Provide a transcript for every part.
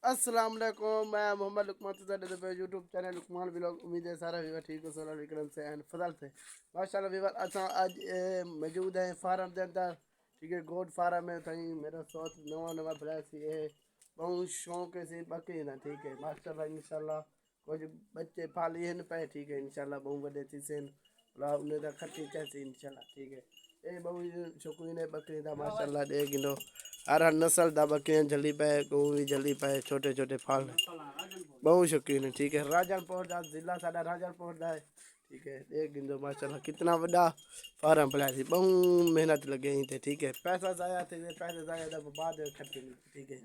السلام علیکم، میں محمد لقمان سے یوٹیوب چینل لقمان ولاگ. امید ہے سارا ویور ٹھیک ہو سولہ وکرم سے اینڈ فضل سے. ماشاءاللہ ویور اساں اج موجود ہیں فارم دے اندر. ٹھیک ہے، گوڈ فارم ہے. تھیں میرا سوچ نواں بھرا سی ہے. بہت شوق ہے سی بکری نا. ٹھیک ہے ماشاءاللہ انشاءاللہ کچھ بچے پالی ہیں پہ. ٹھیک ہے انشاءاللہ بہت بڑے تھی سین انہیں دا کھٹی چیسی انشاءاللہ. ٹھیک ہے اے بہت شوقین ہے بکری دا ماشاءاللہ. دے گنو ہر نسل دا بکریاں جلدی پہ کو بھی جلدی پہ چھوٹے چھوٹے پھل بہت شوقین ہے. ٹھیک ہے راجن پور دا ضلع ساڈا راجن پور دا ہے. ٹھیک ہے دیکھ گندو ماشاءاللہ کتنا بڑا فارم پڑا سی. بہت محنت لگے ہی تھے. ٹھیک ہے پیسہ ضائع تھے پیسے ضائع دا بعد کھٹی ملتی. ٹھیک ہے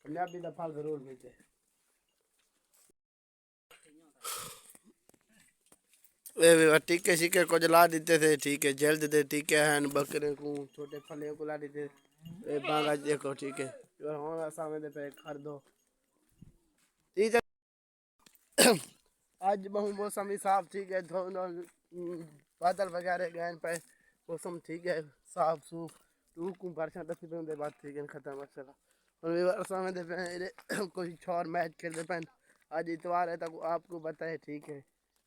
کامیابی دا پھل ضرور ملتے. ٹیکے شیکے کچھ لا دیتے تھے. ٹھیک ہے جلد دے ٹیکے ہیں بکرے کو چھوٹے پھلے کو لا دیتے. بانگا دیکھو. ٹھیک ہے ہوں سامنے پہ خریدو. ٹھیک ہے آج بہت موسم صاف. ٹھیک ہے بادل وغیرہ گئے پہ موسم. ٹھیک ہے صاف سوف ٹوکوں پرچا دکھ دے بات. ٹھیک ہے ختم ماشاءاللہ کوئی چھوڑ میچ کھیلتے پہ. آج اتوار ہے تو آپ کو بتائے. ٹھیک ہے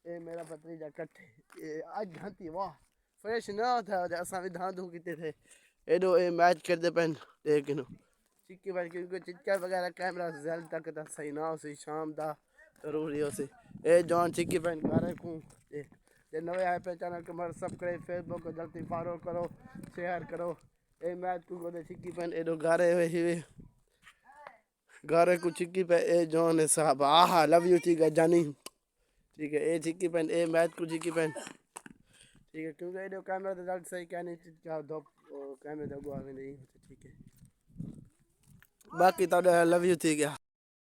اے میرا بھتیجا کٹے آج دھانتی واہ فریش نہ تھا. اساں بھی دھان دھو کیتے تھے ایڈو اے میچ کھیلتے پہ. لیکن چکی بج کیونکہ چچا وغیرہ کیمرہ زیادہ تک صحیح نہ ہو سی شام دا ضروری ہو سی. اے جان چکی پہ گھر کو جے نوے آئے پہ چینل کو سبسکرائب فیس بک کو جلدی فالو کرو شیئر کرو. اے میچ کو چکی پہ ایڈو گارے ہوئے گارے کو چکی پہ. اے جان صاحب آہا لو یو. ٹھیک ہے جانی. ٹھیک ہے اے چکی پہ اے میچ کو چکی پہ. ٹھیک ہے کیونکہ ایڈو کیمرہ رزلٹ صحیح کیا نہیں دو کیمرے دو نہیں ہوتے. ٹھیک ہے باقی تو لو یو. ٹھیک ہے.